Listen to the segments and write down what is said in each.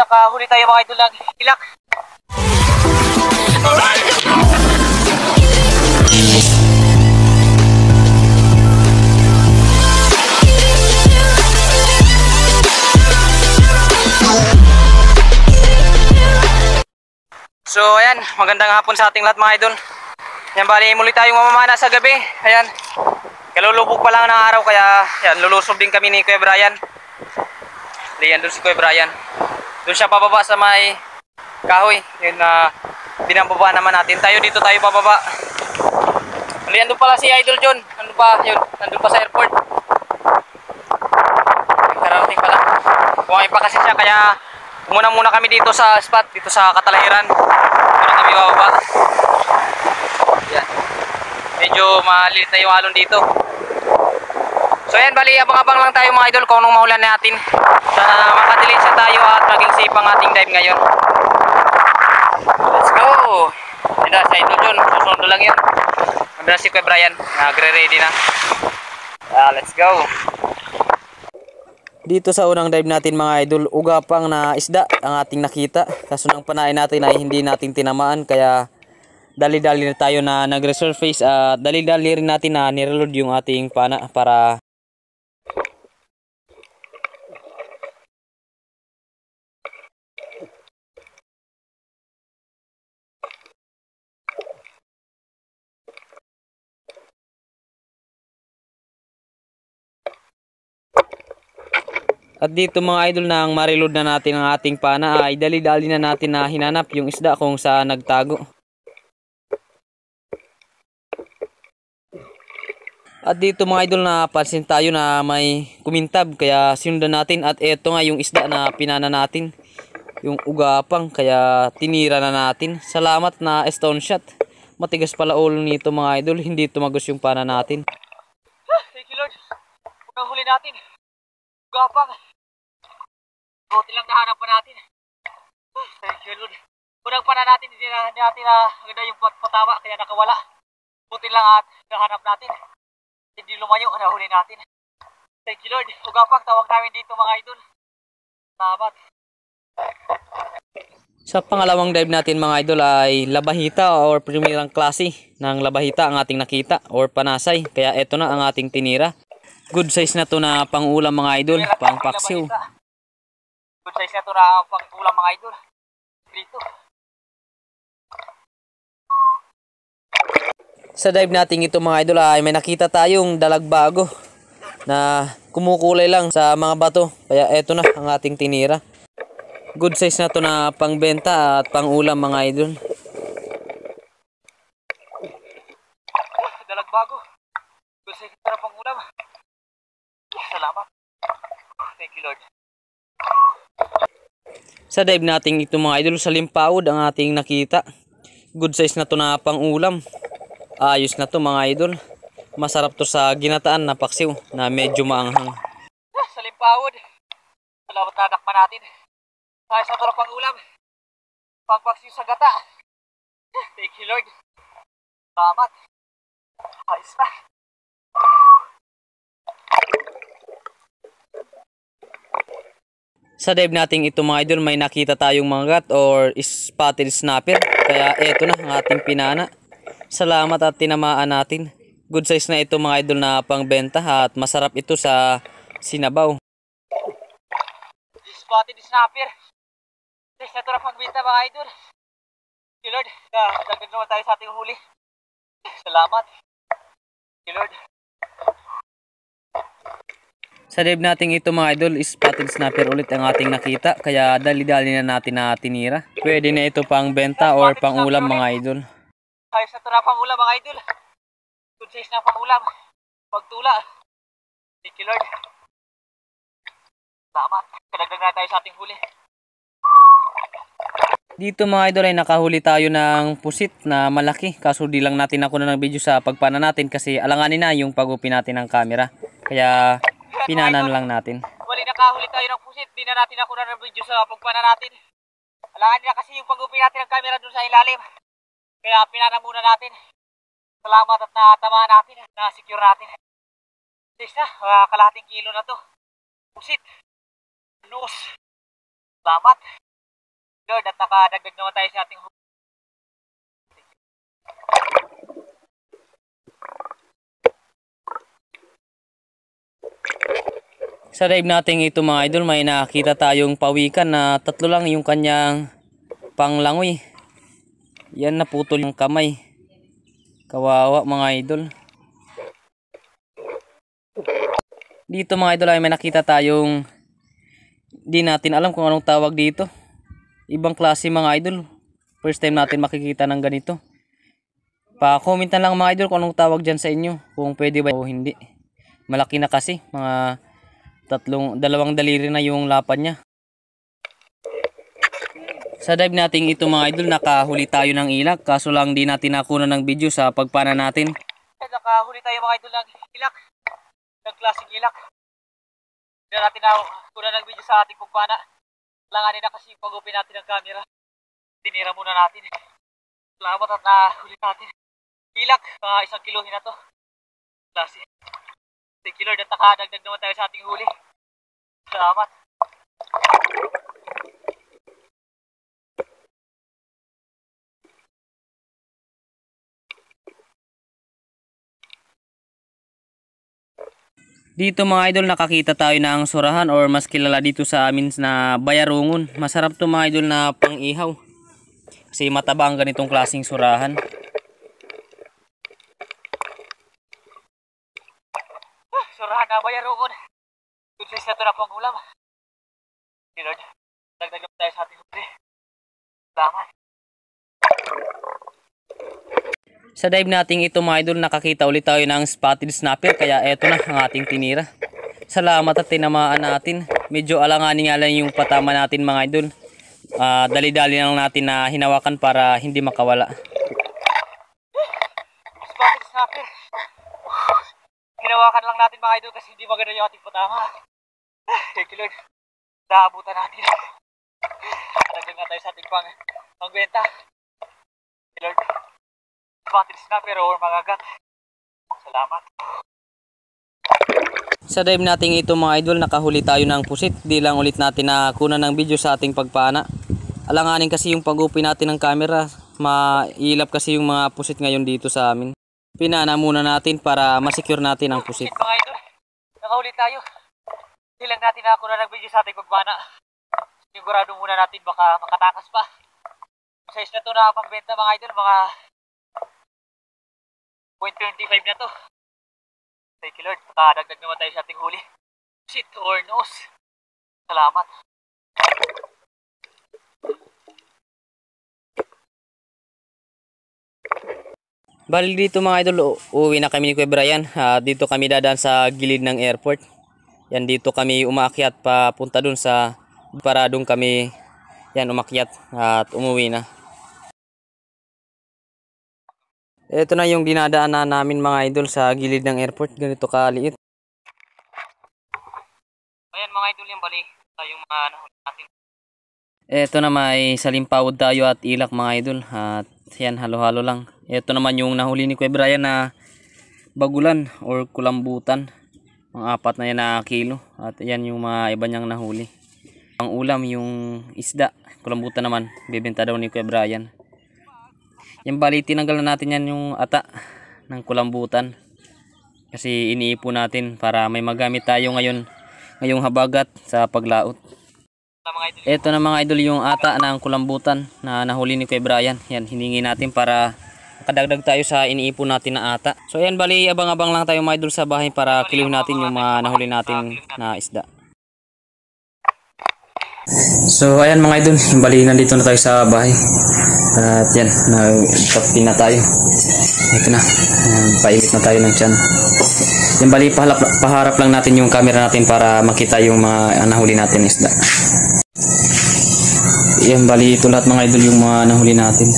nakahuli tayo mga idol ng ilak. So ayan, magandang hapon sa ating lahat mga idol. Yan, bali muli tayong mamamana sa gabi. Ayan, kalulubog pa lang ng araw kaya yan, lulusob din kami ni Kuya Brian. Liyan doon si Kuya Brian. Doon siya pababa sa may kahoy. Yun na binababa naman natin. Tayo dito tayo pababa. Liyan doon pala si Idol John. Nandun pa, yun, nandun pa sa airport. Kararating pala. Kumain pa kasi siya kaya muna kami dito sa spot, dito sa Katalahiran. Doon kami bababa. Yan. Medyo maliit na yung alon dito. So yan, bali abang-abang lang tayo mga idol kung anong mahulan natin. Sana makadilensya tayo at maging safe ang ating dive ngayon. Let's go! Hindi, sa idol John, susunod lang yan. Nandun na si Kuya Brian, nagre-ready na. Let's go! Dito sa unang dive natin mga idol, ugapang na isda ang ating nakita. Kaso nang panain natin ay hindi natin tinamaan kaya dali-dali na tayo na nag-resurface at dali-dali rin natin na nireload yung ating pana para at dito mga idol nang ma-reload na natin ang ating pana ay dali-dali na natin na hinanap yung isda kung saan nagtago. At dito mga idol napansin tayo na may kumintab kaya sinundan natin at eto nga yung isda na pinana natin. Yung ugapang kaya tinira na natin. Salamat na stone shot. Matigas pala ulo nito mga idol, hindi tumagos yung pana natin. Thank you Lord. Huwag huli natin. Ugapang. Buti lang nahanap pa natin. Thank you Lord. Unang pana natin, hindi natin na agad yung patama kaya nakawala. Buti lang at nahanap natin. Hindi lumayo, nahuli natin. Thank you Lord. Ugapang tawag namin dito mga idol. Salamat. Sa pangalawang dive natin mga idol ay labahita or primerang klase ng labahita ang ating nakita or panasay. Kaya eto na ang ating tinira. Good size na to na pang ulam mga idol, pang paksiw. Good size na to na pang ulam mga idol. Dito. Sa dive natin ito mga idol ay may nakita tayong dalagbago na kumukulay lang sa mga bato. Kaya eto na ang ating tinira. Good size na to na pangbenta at pang ulam mga idol. Dalagbago. Good size na pang ulam. Salamat. Thank you Lord. Sa dive natin ito mga idol sa limpaod ang ating nakita. Good size na to na pang ulam. Ayos na to mga idol. Masarap to sa ginataan na paksiw na medyo maanghang. Sa limpaod. Salamat na nakpa natin. Ayos na to na pang ulam. Pang paksiw sa gata. Thank you Lord. Salamat. Ayos na. Sa dive natin ito mga idol may nakita tayong manggat or spotted snapper. Kaya eto na ang ating pinana. Salamat at tinamaan natin. Good size na ito mga idol na pangbenta at masarap ito sa sinabaw. Spotted snapper. Size na ito na pangbenta mga idol. Thank you Lord. Dagdag naman tayo sa ating huli. Salamat. Thank you Lord. Sa dive natin ito mga idol, spotted snapper ulit ang ating nakita. Kaya dali-dali na natin na tinira. Pwede na ito pang benta or pang ulam mga idol. Ayos na ito na pang ulam mga idol. Good size na pang ulam. Pagtula. Thank you Lord. Salamat. Kadagdag na tayo sa ating huli. Dito mga idol ay nakahuli tayo ng pusit na malaki. Kaso di lang natin ako na ng video sa pagpana natin kasi alanganin na yung pag-upin natin ng camera. Kaya pinanan lang natin. Wali nakahuli tayo ng pusit. Di na natin ako na ng video sa pagpana natin. Alanganin na kasi yung pag-upin natin ng camera dun sa ilalim. Kaya pinana muna natin. Salamat at natamaan natin. Na-secure natin. Sis na. Kalahating kilo na to. Pusit. Nose. Salamat. Lord, at nakadagdag naman tayo sa ating huli. Sa dive natin ito mga idol, may nakita tayong pawikan na tatlo lang yung kanyang panglangoy. Yan, naputol yung kamay. Kawawa mga idol. Dito mga idol ay may nakita tayong di natin alam kung anong tawag dito. Ibang klase mga idol. First time natin makikita ng ganito. Pa-commentan lang mga idol kung anong tawag dyan sa inyo. Kung pwede ba o hindi. Malaki na kasi, mga dalawang daliri na yung lapan niya. Sa dive natin ito mga idol, nakahuli tayo ng ilak. Kaso lang di natin nakuha ng video sa pagpana natin. Nakahuli tayo mga idol ng ilak. Ng klaseng ilak. Hindi natin nakuha ng video sa ating pagpana. Langanin na kasi pag-open natin ng camera. Tinira muna natin. Salamat at nahuli natin. Ilak, mga 1 kilohin na to. Klase. Thank you Lord at nakadagdag naman tayo sa ating huli. Salamat. Dito mga idol, nakakita tayo ng surahan or mas kilala dito sa amin na bayarungon. Masarap to mga idol na pang-ihaw. Kasi mataba ang ganitong klaseng surahan. Surahan na bayarungon. Good size na ito na pang ulam. Okay Lord, dagdag naman tayo sa ating huli. Salamat. Sa dive natin ito mga idol, nakakita ulit tayo ng spotted snapper. Kaya eto na ang ating tinira. Salamat at tinamaan natin. Medyo alanganin nga lang yung patama natin mga idol. Dali-dali lang natin na hinawakan para hindi makawala. Spotted snapper. Hinawakan lang natin mga idol kasi hindi maganda yung ating patama. Thank you Lord. Naabutan natin. Dagdag na tayo sa ating pangbenta. Thank you Lord. Spotted snapper or mga gat. Salamat. Sa dive natin ito mga idol, nakahuli tayo ng pusit. Di lang ulit natin na kunan ng video sa ating pagpana. Alanganin kasi yung pag-open natin ng camera. Mailap kasi yung mga pusit ngayon dito sa amin. Pinana muna natin para masecure natin ang pusit. Mga idol, nakahuli tayo. Di lang natin na kunan ng video sa ating pagpana. Sigurado muna natin baka makatakas pa. Size na to na pambenta mga idol, mga 0.25 na to. Thank you Lord. Dagdag naman tayo sa ating huli. Shit or nose. Salamat. Bali dito mga idol, uuwi na kami ni Kuya Brian. Dito kami dadaan sa gilid ng airport. Yan, dito kami umaakyat papunta dun sa paradong kami. Yan, umakyat at umuwi na. Ito na yung dinadaanan namin mga idol sa gilid ng airport. Ganito kaliit. Ayan mga idol, yung bali yung mga nahuli natin. Ito na may salimpawod tayo at ilak mga idol. At yan, halo-halo lang. Ito naman yung nahuli ni Kuya Brian na bagulan or kulambutan. Mga 4 na yan na kilo. At yan yung mga iba niyang nahuli. Ang ulam yung isda. Kulambutan naman, bibenta daw ni Kuya Brian. Yung bali, tinanggal na natin yan yung ata ng kulambutan. Kasi iniipon natin para may magamit tayo ngayong habagat sa paglaot. Ito na mga idol yung ata ng kulambutan na nahuli ni Kuya Brian. Yan, hiningi natin para makadagdag tayo sa iniipon natin na ata. So yan, bali abang-abang lang tayo mga idol sa bahay para kiluhin natin yung mga nahuli natin na isda. So ayan mga idol, bali nandito na tayo sa bahay. At yan, nagkape na tayo. Ito na, painit na tayo ng tiyan. Yan bali, paharap lang natin yung camera natin para makita yung mga nahuli natin isda. Yan bali, ito lahat mga idol yung mga nahuli natin.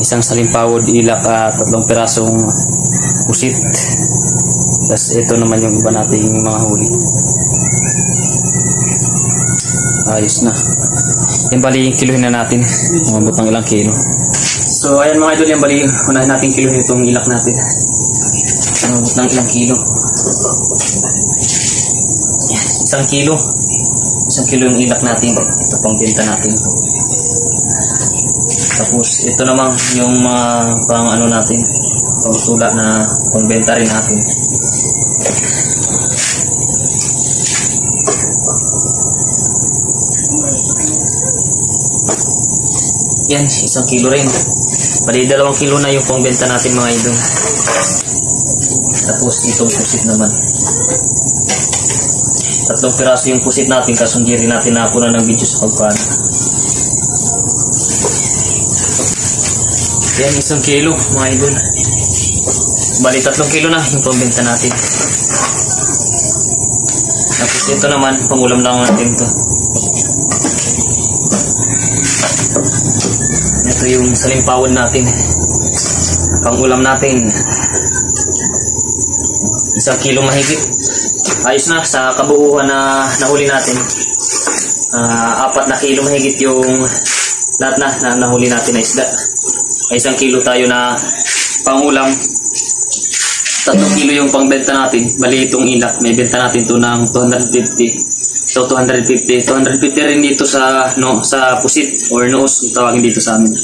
Isang salimpawod, ilak at 3 pirasong pusit. Tapos ito naman yung iba nating mga huli. Ayos na. Yan bali, kiluhin na natin. Umabot ng ilang kilo. So ayan mga idol, yan bali, unahin natin kiluhin itong ilak natin. Umabot ng ilang kilo. Yan, 1 kilo. isang kilo yung ilak natin. Ito pang benta natin. Tapos ito naman yung mga pang ano natin, pang sula na pangbenta rin natin. Yan, isang kilo rin. Bali 2 kilo na yung pangbenta natin mga idol. Tapos itong pusit naman. 3 piraso yung pusit natin kasi hindi rin natin nakuha ng video sa pagpano. Yan, 1 kilo mga idol. Bali 3 kilo na yung pambenta natin. Tapos ito naman, pangulam lang natin ito. Ito yung salimpawan natin. Pangulam natin. 1 kilo mahigit. Ayos na sa kabuuan na nahuli natin. 4 na kilo mahigit yung lahat na nahuli natin na isda. Ay 1 kilo tayo na pangulam. 3 kilo yung pangbenta natin. Bali itong ilak, may benta natin to ng 250. So 250 rin dito sa sa pusit or noos kung tawagin dito sa amin.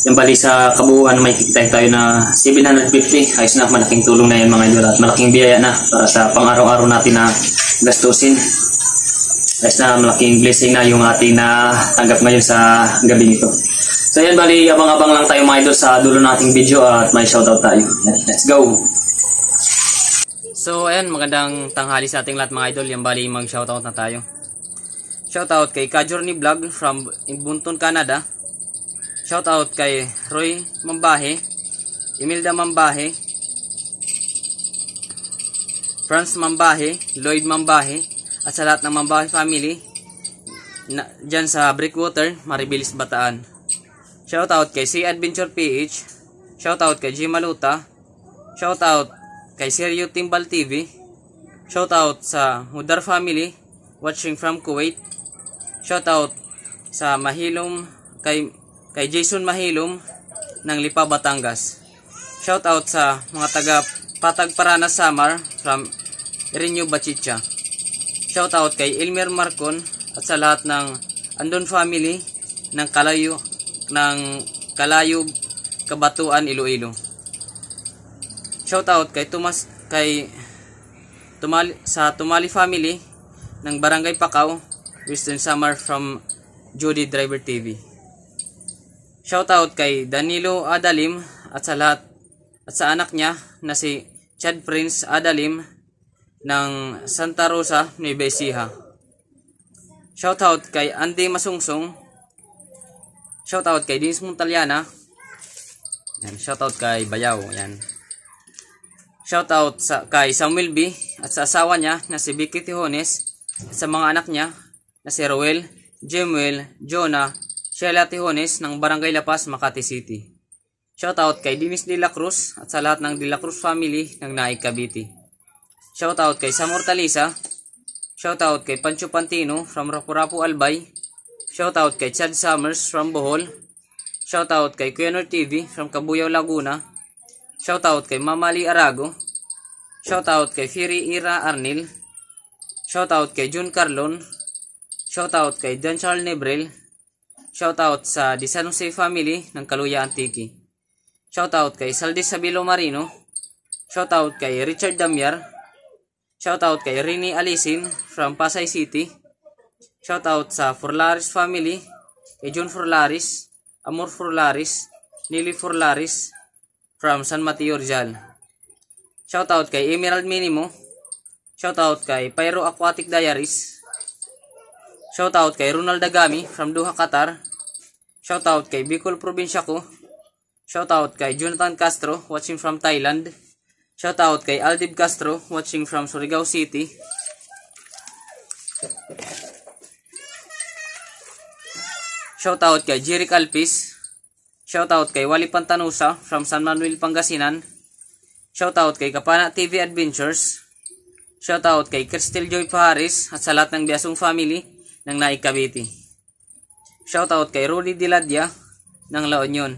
Yung bali sa kabuuan may kikita tayo na 750. Ayos na, malaking tulong na yan mga idol at malaking biyaya na para sa pang-araw-araw natin na gastusin. Ayos na, malaking blessing na yung ating na tanggap ngayon sa gabi nito. So yan, bali abang-abang lang tayo mga idol sa dulo nating video at may shoutout tayo. Let's go! So ayan, magandang tanghali sa ating lahat mga idol. Yan, bali mag-shoutout na tayo. Shoutout kay Kajorni Vlog from Bunton, Canada. Shoutout kay Roy Mambahe, Imelda Mambahe, Franz Mambahe, Lloyd Mambahe, at sa lahat ng Mambahe family dyan sa Breakwater, Maribilis, Bataan. Shoutout kay C Adventure PH. Shoutout kay G Maluta. Shoutout kay Sergio Timbal TV. Shoutout sa Hudar family watching from Kuwait. Shoutout sa Mahilom kay Jason Mahilom ng Lipa, Batangas. Shoutout sa mga taga Patag Paranas Samar from Irinyo, Bachicha. Shoutout kay Elmer Marcon at sa lahat ng Andon family ng Kalayo, Kabatuan, Iloilo. Shoutout kay Tumali family ng Barangay Pacao, Western Samar from Judy Driver TV. Shoutout kay Danilo Adalim at sa anak niya na si Chad Prince Adalim ng Santa Rosa, Nueva Ecija. Shoutout kay Andy Masungsong. Shoutout kay Dinis Montaliana. Yan, shoutout kay Bayaw. Yan. Shoutout kay Samuel B at sa asawa niya na si Vicky Tijones at sa mga anak niya na si Roel, Jemuel, Jonah, Sheila Tijones ng Barangay Lapas, Makati City. Shoutout kay Dinis De La Cruz at sa lahat ng De La Cruz family ng Naik, Cavite. Shoutout kay Sam Hortalisa. Shoutout kay Pancho Pantino from Rapu-Rapu, Albay. Shoutout kay Chad Summers from Bohol. Shoutout kay Kuyanor TV from Cabuyao, Laguna. Shoutout kay Mamali Arago. Shoutout kay Firi Ira Arnil. Shoutout kay Jun Carlon. Shoutout kay John Charles Nebrel. Shoutout sa Di San Jose family ng Kaluya, Antique. Shoutout kay Saldis Sabilo Marino. Shoutout kay Richard Damiar. Shoutout kay Rini Alisin from Pasay City. Shoutout sa Forlaris family, kay John Forlaris, Amor Forlaris, Nili Forlaris from San Mateo, Rizal. Shoutout kay Emerald Minimo. Shoutout kay Pyro Aquatic Diaries. Shoutout kay Ronald Dagami from Doha, Qatar. Shoutout kay Bicol Probinsya ko. Shoutout kay Jonathan Castro watching from Thailand. Shoutout kay Aldib Castro watching from Surigao City. Shoutout kay Jeric Alpis. Shoutout kay Wally Pantanusa from San Manuel, Pangasinan. Shoutout kay Kapana TV Adventures. Shoutout kay Cristel Joy Paharis at sa lahat ng Biasong family ng Naik, Cavite. Shoutout kay Rudy Diladia ng La Union.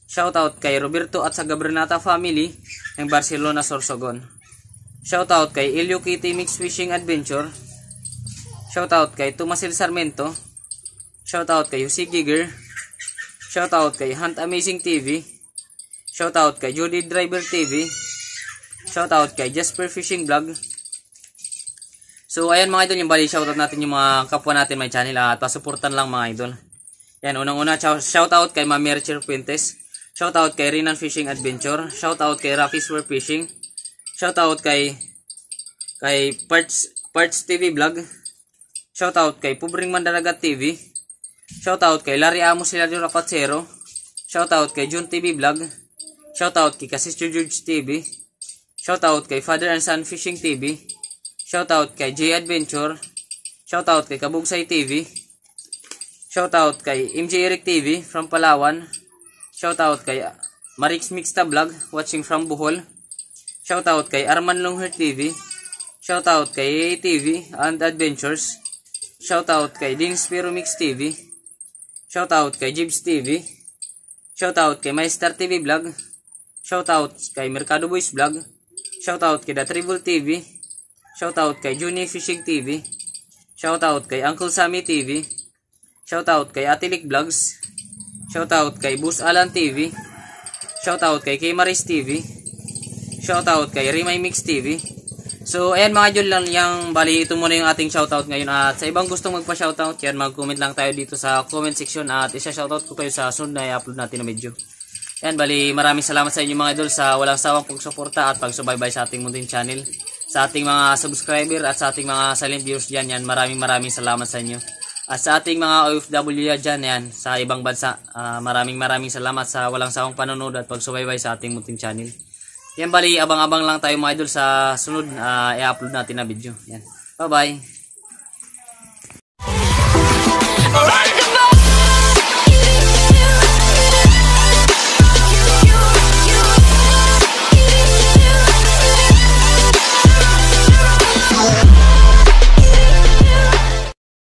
Shoutout kay Roberto at sa Gabernata family ng Barcelona, Sorsogon. Shoutout kay Elio Kitty Mix Fishing Adventure. Shoutout kay Tomasil Sarmento. Shoutout kay Jose Giger. Shoutout kay Hunt Amazing TV. Shoutout kay Judy Driver TV. Shoutout kay Jasper Fishing Vlog. So ayan mga idol, yung bali shoutout natin yung mga kapwa natin may channel at pasuportan lang mga idol. Yan, unang-una shoutout kay Ma'am Mercher Puentes. Shoutout kay Rinan Fishing Adventure. Shoutout kay Rocky's World Fishing. Shoutout kay Parts TV Vlog. Shoutout kay Pubring Mandaragat TV. Shoutout kay Larry Amos Hilario Rapatsero. Shoutout kay Jun TV Vlog. Shoutout kay Kasisto George TV. Shoutout kay Father and Son Fishing TV. Shoutout kay J Adventure. Shoutout kay Kabugsay TV. Shoutout kay MJ Eric TV from Palawan. Shoutout kay Marix Mixta Vlog watching from Bohol. Shoutout kay Arman Longher TV. Shoutout kay ATV and Adventures. Shoutout kay Dean Spiro Mix TV. Shoutout kay Jibs TV. Shoutout kay Maestar TV Vlog. Shoutout kay Mercado Boys Vlog. Shoutout kay The Tribal TV. Shoutout kay Juni Fishing TV. Shoutout kay Uncle Sammy TV. Shoutout kay Atilik Vlogs. Shoutout kay Bus Alan TV. Shoutout kay Maris TV. Shoutout kay Rimay Mix TV. So ayan mga idol lang yang bali ito muna yung ating shoutout ngayon, at sa ibang gustong magpa-shoutout yan, mag-comment lang tayo dito sa comment section at isa-shoutout ko kayo sa sunod na i-upload natin na video. Yan, bali maraming salamat sa inyo mga idol sa walang sawang pagsuporta at pagsubaybay sa ating munting channel. Sa ating mga subscriber at sa ating mga silent viewers dyan, yan, maraming salamat sa inyo. At sa ating mga OFW dyan, yan, sa ibang bansa, maraming salamat sa walang sawang panonood at pagsubaybay sa ating munting channel. Yan, bali abang-abang lang tayo mga idol sa sunod i-upload natin na video. Yan. Bye-bye.